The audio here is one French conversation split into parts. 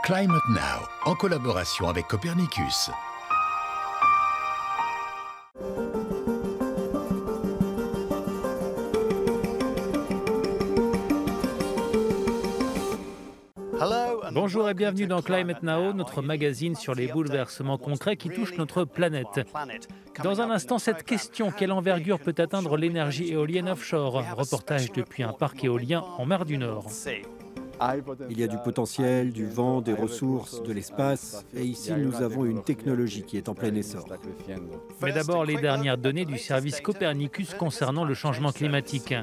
Climate Now, en collaboration avec Copernicus. Bonjour et bienvenue dans Climate Now, notre magazine sur les bouleversements concrets qui touchent notre planète. Dans un instant, cette question, quelle envergure peut atteindre l'énergie éolienne offshore? Reportage depuis un parc éolien en mer du Nord. Il y a du potentiel, du vent, des ressources, de l'espace, et ici nous avons une technologie qui est en plein essor. Mais d'abord, les dernières données du service Copernicus concernant le changement climatique.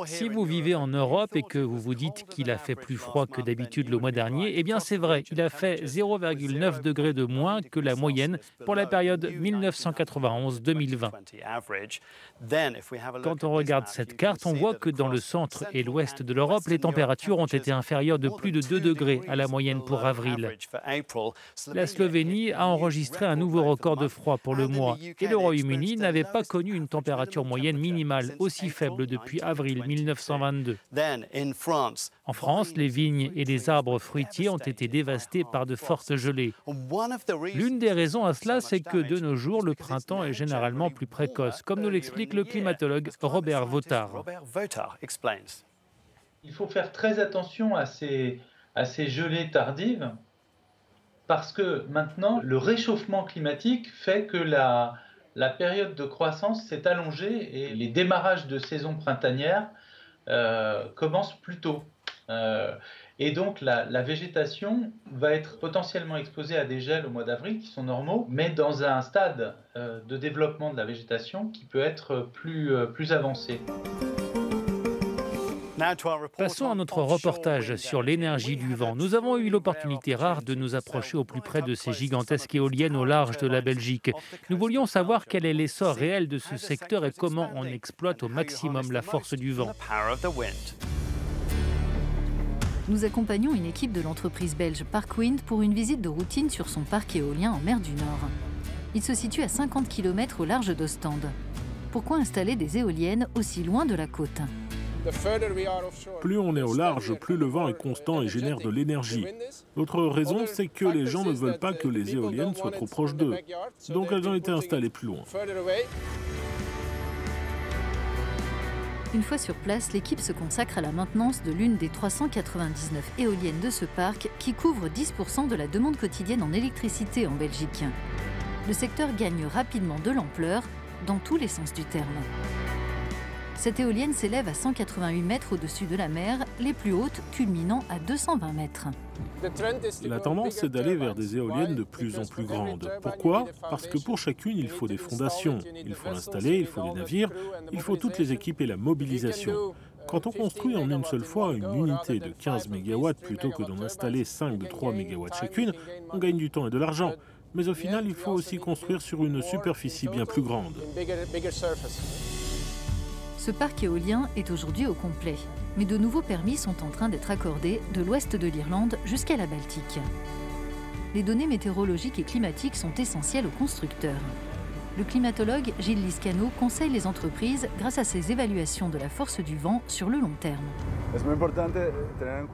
Si vous vivez en Europe et que vous vous dites qu'il a fait plus froid que d'habitude le mois dernier, eh bien c'est vrai, il a fait 0,9 degrés de moins que la moyenne pour la période 1991-2020. Quand on regarde cette carte, on voit que dans le centre et l'ouest de l'Europe, les températures ont été inférieures de plus de 2 degrés à la moyenne pour avril. La Slovénie a enregistré un nouveau record de froid pour le mois et le Royaume-Uni n'avait pas connu une température moyenne minimale aussi faible depuis avril 1922. En France, les vignes et les arbres fruitiers ont été dévastés par de fortes gelées. L'une des raisons à cela, c'est que de nos jours, le printemps est généralement plus précoce, comme nous l'explique le climatologue Robert Vautard. Il faut faire très attention à ces gelées tardives, parce que maintenant, le réchauffement climatique fait que la période de croissance s'est allongée et les démarrages de saison printanière commencent plus tôt. Et donc la végétation va être potentiellement exposée à des gels au mois d'avril qui sont normaux, mais dans un stade de développement de la végétation qui peut être plus avancé. Passons à notre reportage sur l'énergie du vent. Nous avons eu l'opportunité rare de nous approcher au plus près de ces gigantesques éoliennes au large de la Belgique. Nous voulions savoir quel est l'essor réel de ce secteur et comment on exploite au maximum la force du vent. Nous accompagnons une équipe de l'entreprise belge Parkwind pour une visite de routine sur son parc éolien en mer du Nord. Il se situe à 50 km au large d'Ostende. Pourquoi installer des éoliennes aussi loin de la côte ? Plus on est au large, plus le vent est constant et génère de l'énergie. L'autre raison, c'est que les gens ne veulent pas que les éoliennes soient trop proches d'eux. Donc elles ont été installées plus loin. Une fois sur place, l'équipe se consacre à la maintenance de l'une des 399 éoliennes de ce parc qui couvre 10% de la demande quotidienne en électricité en Belgique. Le secteur gagne rapidement de l'ampleur dans tous les sens du terme. Cette éolienne s'élève à 188 mètres au-dessus de la mer, les plus hautes culminant à 220 mètres. La tendance, c'est d'aller vers des éoliennes de plus en plus grandes. Pourquoi? Parce que pour chacune, il faut des fondations. Il faut l'installer, il faut des navires, il faut toutes les équipes et la mobilisation. Quand on construit en une seule fois une unité de 15 MW plutôt que d'en installer 5 de 3 MW chacune, on gagne du temps et de l'argent. Mais au final, il faut aussi construire sur une superficie bien plus grande. Ce parc éolien est aujourd'hui au complet, mais de nouveaux permis sont en train d'être accordés de l'ouest de l'Irlande jusqu'à la Baltique. Les données météorologiques et climatiques sont essentielles aux constructeurs. Le climatologue Gilles Liscano conseille les entreprises grâce à ses évaluations de la force du vent sur le long terme.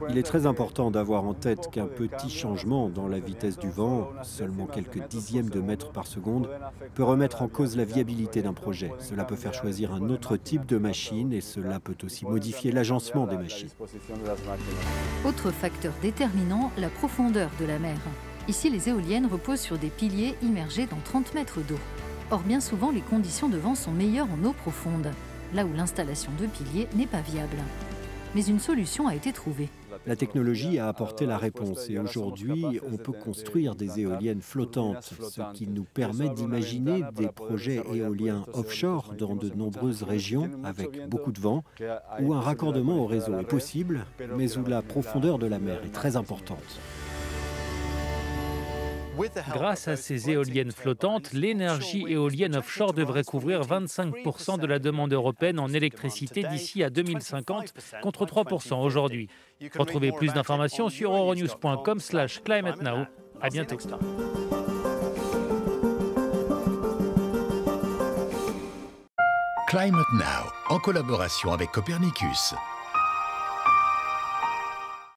Il est très important d'avoir en tête qu'un petit changement dans la vitesse du vent, seulement quelques dixièmes de mètres par seconde, peut remettre en cause la viabilité d'un projet. Cela peut faire choisir un autre type de machine et cela peut aussi modifier l'agencement des machines. Autre facteur déterminant, la profondeur de la mer. Ici, les éoliennes reposent sur des piliers immergés dans 30 mètres d'eau. Or, bien souvent, les conditions de vent sont meilleures en eau profonde, là où l'installation de piliers n'est pas viable. Mais une solution a été trouvée. La technologie a apporté la réponse et aujourd'hui, on peut construire des éoliennes flottantes, ce qui nous permet d'imaginer des projets éoliens offshore dans de nombreuses régions avec beaucoup de vent, où un raccordement au réseau est possible, mais où la profondeur de la mer est très importante. Grâce à ces éoliennes flottantes, l'énergie éolienne offshore devrait couvrir 25% de la demande européenne en électricité d'ici à 2050, contre 3% aujourd'hui. Retrouvez plus d'informations sur euronews.com/climatenow. À bientôt. Climate Now, en collaboration avec Copernicus.